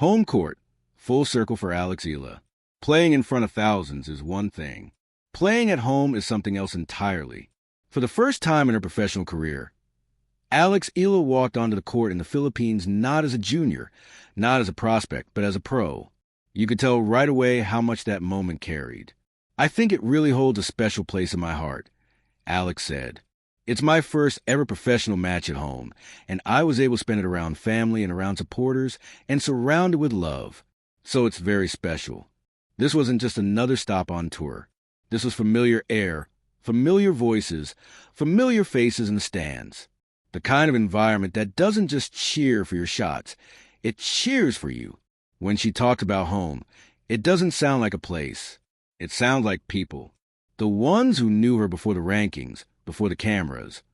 Home court, full circle for Eala. Playing in front of thousands is one thing. Playing at home is something else entirely. For the first time in her professional career, Eala walked onto the court in the Philippines not as a junior, not as a prospect, but as a pro. You could tell right away how much that moment carried. "I think it really holds a special place in my heart," Alex said. "It's my first ever professional match at home, and I was able to spend it around family and around supporters and surrounded with love. So it's very special. This wasn't just another stop on tour. This was familiar air, familiar voices, familiar faces in the stands. The kind of environment that doesn't just cheer for your shots, it cheers for you." When she talked about home, it doesn't sound like a place. It sounds like people. The ones who knew her before the rankings, before the cameras,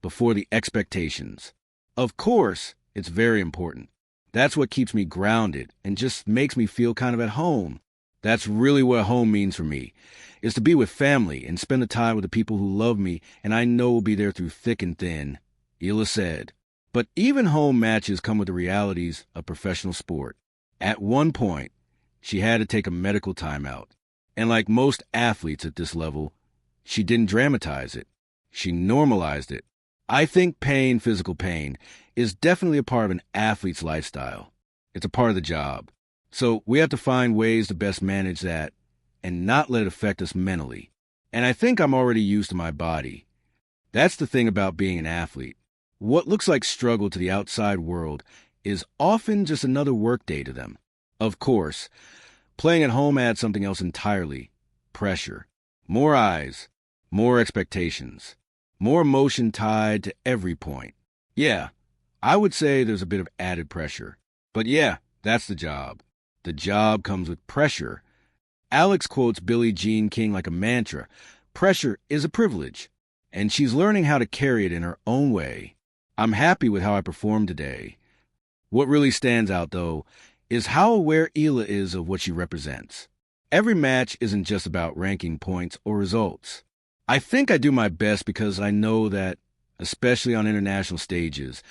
before the expectations. Of course, it's very important. That's what keeps me grounded and just makes me feel kind of at home. That's really what home means for me, is to be with family and spend the time with the people who love me and I know will be there through thick and thin, Eala said. But even home matches come with the realities of professional sport. At one point, she had to take a medical timeout. And like most athletes at this level, she didn't dramatize it. She normalized it. I think pain, physical pain, is definitely a part of an athlete's lifestyle. It's a part of the job. So we have to find ways to best manage that and not let it affect us mentally. And I think I'm already used to my body. That's the thing about being an athlete. What looks like struggle to the outside world is often just another workday to them. Of course, playing at home adds something else entirely. Pressure. More eyes. More expectations. More emotion tied to every point. Yeah, I would say there's a bit of added pressure. But yeah, that's the job. The job comes with pressure. Alex quotes Billie Jean King like a mantra. Pressure is a privilege, and she's learning how to carry it in her own way. I'm happy with how I performed today. What really stands out, though, is how aware Eala is of what she represents. Every match isn't just about ranking points or results. I think I do my best because I know that, especially on international stages,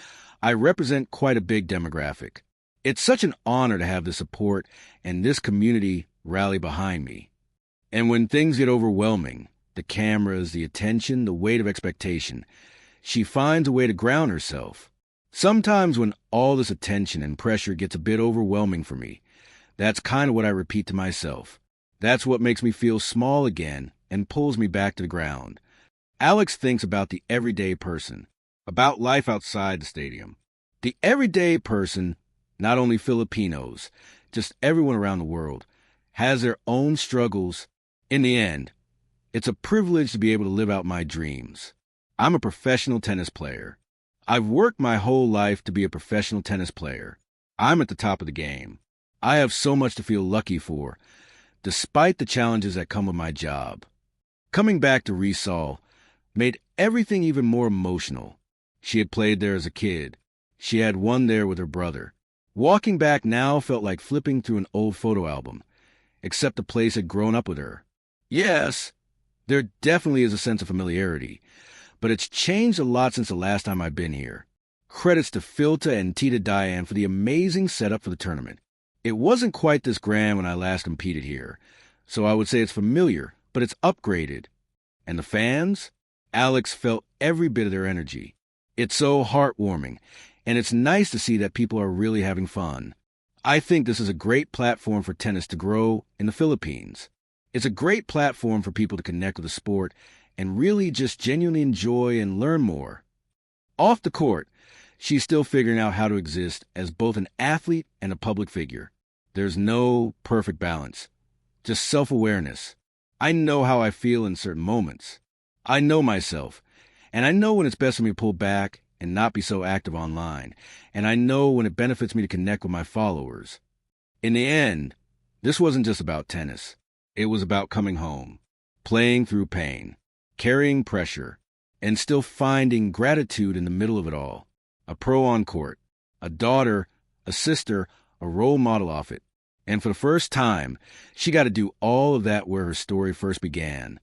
I represent quite a big demographic. It's such an honor to have the support and this community rally behind me. And when things get overwhelming, the cameras, the attention, the weight of expectation, she finds a way to ground herself. Sometimes when all this attention and pressure gets a bit overwhelming for me, that's kind of what I repeat to myself. That's what makes me feel small again and pulls me back to the ground. Alex thinks about the everyday person, about life outside the stadium. The everyday person, not only Filipinos, just everyone around the world, has their own struggles. In the end, it's a privilege to be able to live out my dreams. I'm a professional tennis player. I've worked my whole life to be a professional tennis player. I'm at the top of the game. I have so much to feel lucky for, despite the challenges that come with my job. Coming back to Rizal made everything even more emotional. She had played there as a kid. She had won there with her brother. Walking back now felt like flipping through an old photo album, except the place had grown up with her. Yes, there definitely is a sense of familiarity, but it's changed a lot since the last time I've been here. Credits to Filta and Tita Diane for the amazing setup for the tournament. It wasn't quite this grand when I last competed here, so I would say it's familiar, but it's upgraded. And the fans? Alex felt every bit of their energy. It's so heartwarming, and it's nice to see that people are really having fun. I think this is a great platform for tennis to grow in the Philippines. It's a great platform for people to connect with the sport and really just genuinely enjoy and learn more. Off the court, she's still figuring out how to exist as both an athlete and a public figure. There's no perfect balance, just self-awareness. I know how I feel in certain moments. I know myself, and I know when it's best for me to pull back and not be so active online, and I know when it benefits me to connect with my followers. In the end, this wasn't just about tennis. It was about coming home, playing through pain, carrying pressure, and still finding gratitude in the middle of it all. A pro on court, a daughter, a sister, a role model off it. And for the first time, she got to do all of that where her story first began.